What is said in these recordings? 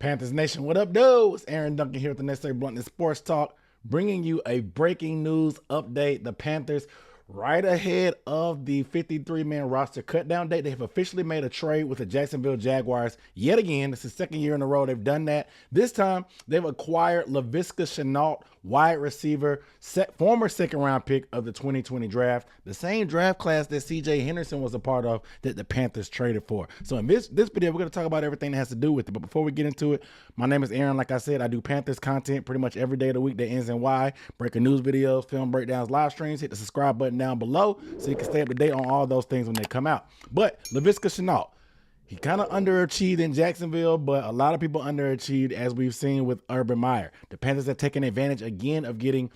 Panthers Nation, what up, dude? It's Aaron Duncan here with the Necessary Bluntness Sports Talk, bringing you a breaking news update. The Panthers, right ahead of the 53-man roster cutdown date, they have officially made a trade with the Jacksonville Jaguars yet again. It's the second year in a row they've done that. This time, they've acquired Laviska Shenault, wide receiver, former second-round pick of the 2020 draft, the same draft class that C.J. Henderson was a part of that the Panthers traded for. So in this video, we're going to talk about everything that has to do with it. But before we get into it, my name is Aaron. Like I said, I do Panthers content pretty much every day of the week that ends in Y, breaking news videos, film breakdowns, live streams. Hit the subscribe button down below so you can stay up to date on all those things when they come out. But Laviska Shenault, he kind of underachieved in Jacksonville, but a lot of people underachieved, as we've seen with Urban Meyer. The Panthers have taken advantage again of getting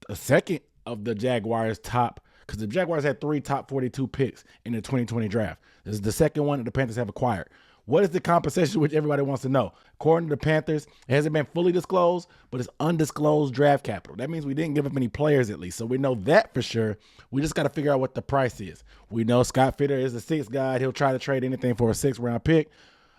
a second of the Jaguars' top, because the Jaguars had 3 top 42 picks in the 2020 draft. This is the second one that the Panthers have acquired. What is the compensation, which everybody wants to know? According to the Panthers, it hasn't been fully disclosed, but it's undisclosed draft capital. That means we didn't give up any players, at least. So we know that for sure. We just got to figure out what the price is. We know Scott Fitter is the 6th guy. He'll try to trade anything for a 6th-round pick.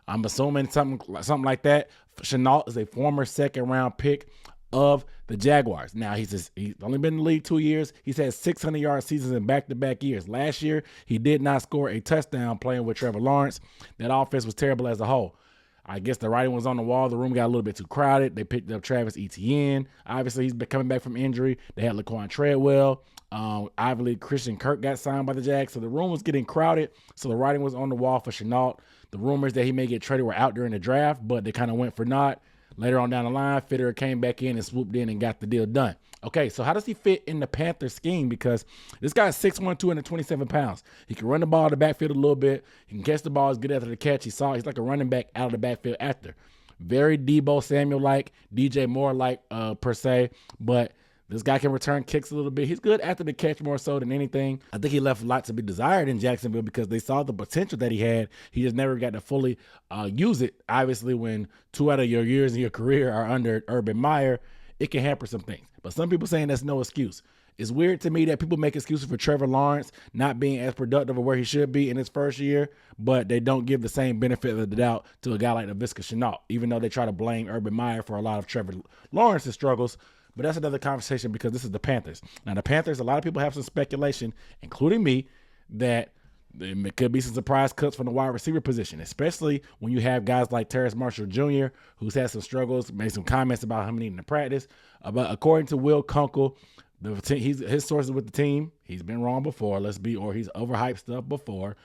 I'm assuming something like that. Shenault is a former 2nd-round pick of the Jaguars. Now, he's only been in the league 2 years. He's had 600-yard seasons in back-to-back years. Last year, he did not score a touchdown playing with Trevor Lawrence. That offense was terrible as a whole. I guess the writing was on the wall. The room got a little bit too crowded. They picked up Travis Etienne. Obviously, he's been coming back from injury. They had Laquan Treadwell. Obviously, Christian Kirk got signed by the Jags. So the room was getting crowded. So the writing was on the wall for Shenault. The rumors that he may get traded were out during the draft, but they kind of went for naught. Later on down the line, Fitter came back in and swooped in and got the deal done. Okay, so how does he fit in the Panther scheme? Because this guy's 6'1", 227 pounds. He can run the ball to the backfield a little bit. He can catch the ball. He's good after the catch. He's like a running back out of the backfield after. Very Debo Samuel-like, DJ Moore-like per se, but this guy can return kicks a little bit. He's good after the catch more so than anything. I think he left a lot to be desired in Jacksonville because they saw the potential that he had. He just never got to fully use it. Obviously, when 2 out of your years in your career are under Urban Meyer, it can hamper some things. But some people saying that's no excuse. It's weird to me that people make excuses for Trevor Lawrence not being as productive or where he should be in his first year, but they don't give the same benefit of the doubt to a guy like Laviska Shenault, even though they try to blame Urban Meyer for a lot of Trevor Lawrence's struggles. But that's another conversation because this is the Panthers. Now, the Panthers, a lot of people have some speculation, including me, that there could be some surprise cuts from the wide receiver position, especially when you have guys like Terrace Marshall Jr., who's had some struggles, made some comments about him needing to practice. But according to Will Kunkel, his sources with the team, he's been wrong before, or he's overhyped stuff before.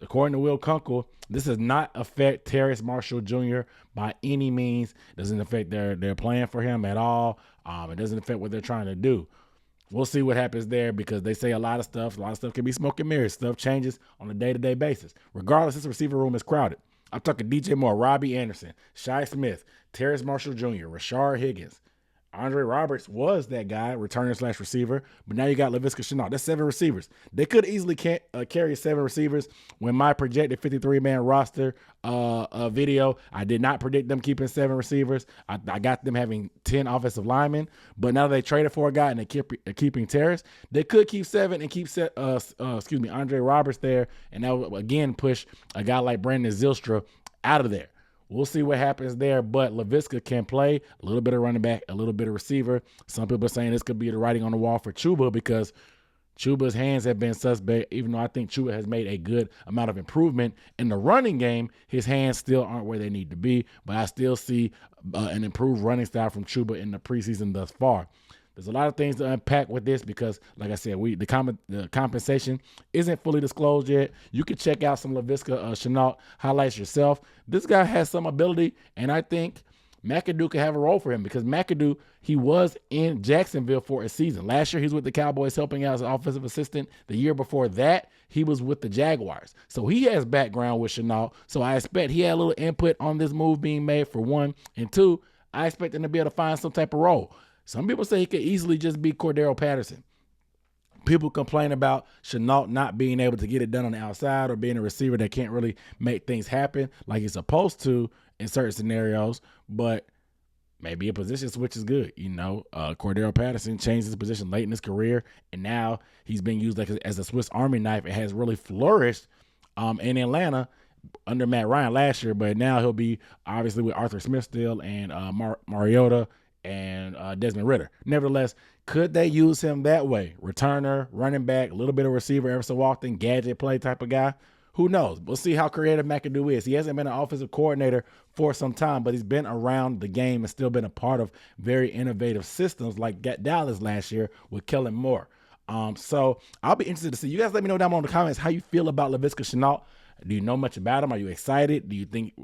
According to Will Kunkel, this does not affect Terrace Marshall Jr. by any means. It doesn't affect their plan for him at all. It doesn't affect what they're trying to do. We'll see what happens there because they say a lot of stuff. A lot of stuff can be smoke and mirrors. Stuff changes on a day-to-day basis. Regardless, this receiver room is crowded. I'm talking DJ Moore, Robbie Anderson, Shi Smith, Terrace Marshall Jr., Rashard Higgins. Andre Roberts was that guy, returner / receiver, but now you got Laviska Shenault. That's 7 receivers. They could easily carry 7 receivers. When my projected 53-man roster video, I did not predict them keeping 7 receivers. I got them having 10 offensive linemen, but now they traded for a guy and they're keeping Terrace. They could keep 7 and keep Andre Roberts there, and that would again push a guy like Brandon Zylstra out of there. We'll see what happens there, but Laviska can play a little bit of running back, a little bit of receiver. Some people are saying this could be the writing on the wall for Chuba because Chuba's hands have been suspect, even though I think Chuba has made a good amount of improvement in the running game. His hands still aren't where they need to be, but I still see an improved running style from Chuba in the preseason thus far. There's a lot of things to unpack with this because, like I said, the compensation isn't fully disclosed yet. You can check out some Laviska Shenault highlights yourself. This guy has some ability, and I think McAdoo could have a role for him because McAdoo, he was in Jacksonville for a season. Last year, he was with the Cowboys helping out as an offensive assistant. The year before that, he was with the Jaguars. So he has background with Shenault. So I expect he had a little input on this move being made, for one. And two, I expect him to be able to find some type of role. Some people say he could easily just be Cordero Patterson. People complain about Shenault not being able to get it done on the outside or being a receiver that can't really make things happen like he's supposed to in certain scenarios, but maybe a position switch is good. Cordero Patterson changed his position late in his career, and now he's being used as a Swiss Army knife. It has really flourished in Atlanta under Matt Ryan last year, but now he'll be obviously with Arthur Smith still and Mariota and Desmond Ridder. Nevertheless, could they use him that way? Returner, running back, a little bit of receiver every so often, gadget play type of guy. Who knows? We'll see how creative McAdoo is. He hasn't been an offensive coordinator for some time, but he's been around the game and still been a part of very innovative systems like Dallas last year with Kellen Moore. So I'll be interested to see. You guys let me know down below in the comments how you feel about Laviska Shenault. Do you know much about him? Are you excited? Do you think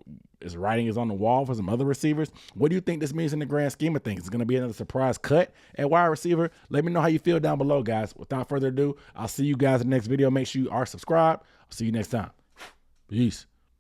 his writing is on the wall for some other receivers? What do you think this means in the grand scheme of things? It's going to be another surprise cut at wide receiver. Let me know how you feel down below, guys. Without further ado, I'll see you guys in the next video. Make sure you are subscribed. I'll see you next time. Peace.